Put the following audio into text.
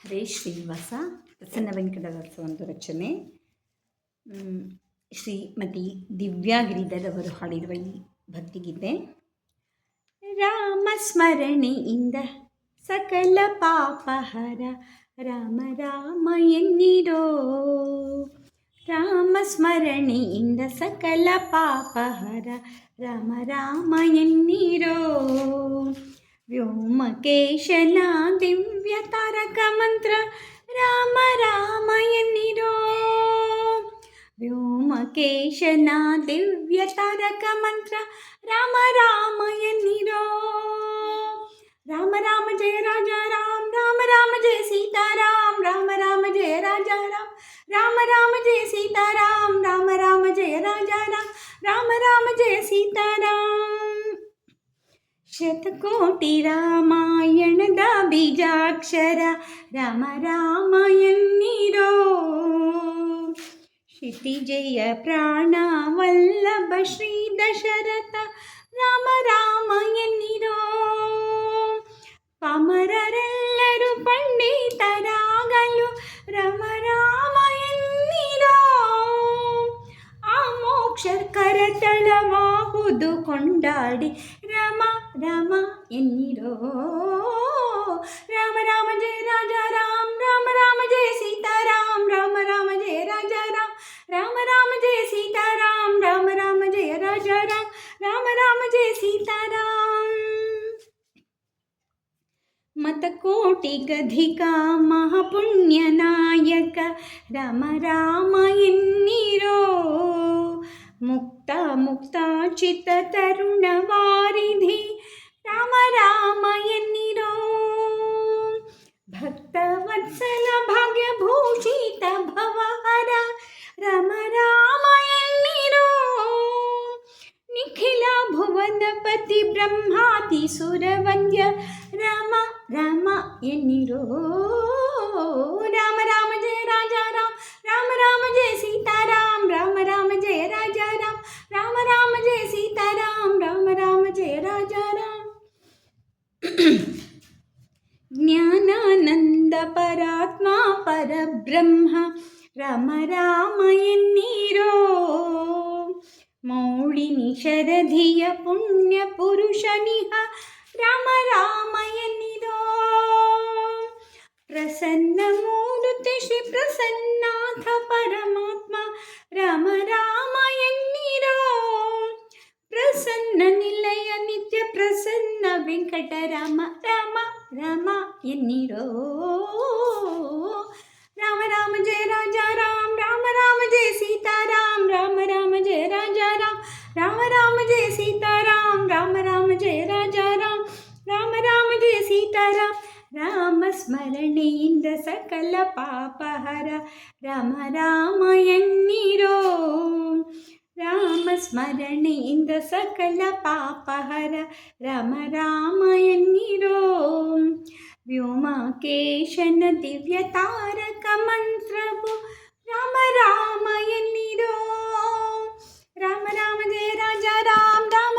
ಹರೇ ಶ್ರೀನಿವಾಸ. ಪ್ರಸನ್ನ ವೆಂಕಟದಾಸ ಒಂದು ರಚನೆ. ಶ್ರೀಮತಿ ದಿವ್ಯಾ ಗಿರಿಧರ್ ಅವರು ಹಾಡಿರುವ ಈ ಭಕ್ತಿಗೀತೆ. ರಾಮ ಸ್ಮರಣೆಯಿಂದ ಸಕಲ ಪಾಪಹರ, ರಾಮ ರಾಮ ಎನ್ನಿರೋ. ರಾಮ ಸ್ಮರಣೆಯಿಂದ ಸಕಲ ಪಾಪಹರ, ರಾಮ ರಾಮ ಎನ್ನಿರೋ. ವ್ಯೋಮಕೇಶನ ದಿವ್ಯ ತಾರಕ ಮಂತ್ರ, ರಾಮ ರಾಮ ಎನ್ನಿರೋ. ವ್ಯೋಮಕೇಶನ ದಿವ್ಯ ತಾರಕ ಮಂತ್ರ, ರಾಮ ರಾಮ ಎನ್ನಿರೋ. ರಾಮ ರಾಮ ಜಯ ರಾಜ ರಾಮ್, ರಾಮ ರಾಮ ಜಯ ಸೀತಾರಾಮ್, ರಾಮ ರಾಮ ಜಯ ರಾಜ ರಾಮ್, ರಾಮ ರಾಮ ಜಯ ಸೀತಾರಾಮ್, ರಾಮ ರಾಮ ಜಯ ರಾಜ ರಾಮ್, ರಾಮ ರಾಮ ಜಯ ಸೀತಾರಾಮ್. ಶತಕೋಟಿ ರಾಮಾಯಣದ ಬೀಜಾಕ್ಷರ, ರಾಮ ರಾಮ ಎನ್ನಿರೋ. ಕ್ಷಿತಿಜಯ ಪ್ರಾಣ ವಲ್ಲಭ ಶ್ರೀ ದಶರಥ, ರಾಮ ರಾಮ ಎನ್ನಿರೋ. ಪಾಮರರೆಲ್ಲರೂ ಪಂಡಿತರಾಗಲು, ರಾಮ ರಾಮ ಎನ್ನಿರೋ. ಆ ಮೋಕ್ಷ ಕರತಳವಾಹುದು ಕೊಂಡಾಡಿ, ರಾಮ ರಾಮ ಎನ್ನಿರೋ. ರಾಮ ರಾಮ ಜಯ ರಾಜ ರಾಮ್, ರಾಮ ರಾಮ ಜಯ ಸೀತಾರಾಮ್, ರಾಮ ರಾಮ ಜಯ ರಾಜ ರಾಮ್, ರಾಮ ರಾಮ ಜಯ ಸೀತಾರಾಮ್, ರಾಮ ರಾಮ ಜಯ ರಾಜ ರಾಮ್, ರಾಮ ರಾಮ ಜಯ ಸೀತಾರಾಮ್. ಮತಕೋಟಿಗಧಿಕ ಮಹಾಪುಣ್ಯ ನಾಯಕ, ರಾಮ ರಾಮ ಎನ್ನಿರೋ. ಮುಕ್ತ ಮುಕ್ತಾಚಿತ ತರುಣ ವಾರಿಧಿ, ರಾಮ ರಾಮ ಎನ್ನಿರೋ. ಭಕ್ತ ವತ್ಸಲ ಭಾಗ್ಯಭೂಷಿತ ಭವಹರ, ರಾಮ ರಾಮ ಎನ್ನಿರೋ. ನಿಖಿಲ ಭುವನಪತಿ ಬ್ರಹ್ಮಾತಿ ಸುರವಂದ್ಯ, ರಾಮ ರಾಮ ಎನ್ನಿರೋ. ರಾಮ ರಾಮ ಜಯ ರಾಜ ರಾಮ್, ರಾಮ ರಾಮ ಜಯ ಸೀತಾರಾಮ್, ರಾಮ ರಾಮ ಜಯ ರಾಜ ರಾಮ್, ರಾಮ ರಾಮ ಜಯ ಸೀತಾರಾಮ್, ರಾಮ ರಾಮ ಜಯ ರಾಜ ರಾಮ್. ಜ್ಞಾನಾನಂದ ಪರಾತ್ಮ ಪರಬ್ರಹ್ಮ, ರಾಮ ರಾಮ ಎನ್ನಿರೋ. ಮೌಳಿನಿ ಶರಧಿಯ ಪುಣ್ಯ ಪುರುಷನಿಹ, ರಾಮ ರಾಮ ಎನ್ನಿರೋ. ಪ್ರಸನ್ನ ಮೂರ್ತಿ ಶ್ರೀ ಪ್ರಸನ್ನಾಥ ಪರಮಾತ್ಮ, ರಾಮ ರಾಮ ಎನ್ನಿರೋ. ಪ್ರಸನ್ನ ನಿಲಯ ನಿತ್ಯ ಪ್ರಸನ್ನ ವೆಂಕಟರಾಮ, ರಾಮ ರಾಮ ಎನ್ನಿರೋ. ರಾಮ ರಾಮ ಜಯ ರಾಜ ರಾಮ್, ರಾಮ ರಾಮ ಜಯ ಸೀತಾರಾಮ್, ರಾಮ ರಾಮ ಜಯ ರಾಜ ರಾಮ್, ರಾಮ ರಾಮ ಜಯ ಸೀತಾರಾಮ್, ರಾಮ ರಾಮ ಜಯ ರಾಜ ರಾಮ್, ರಾಮ ರಾಮ ಜಯ ಸೀತಾರಾಮ್. ರಾಮ ಸ್ಮರಣೆಯಿಂದ ಸಕಲ ಪಾಪಹರ, ರಾಮ ರಾಮ ಎನ್ನಿರೋ. ರಾಮ ಸ್ಮರಣೆಯಿಂದ ಸಕಲ ಪಾಪಹರ, ರಾಮ ರಾಮ ಎನ್ನಿರೋ. ವ್ಯೋಮಕೇಶನ ದಿವ್ಯ ತಾರಕ ಮಂತ್ರವು, ರಾಮ ರಾಮ ಎನ್ನಿರೋ. ರಾಮ ರಾಮ ಜಯ ರಾಜ ರಾಮ್, ರಾಮ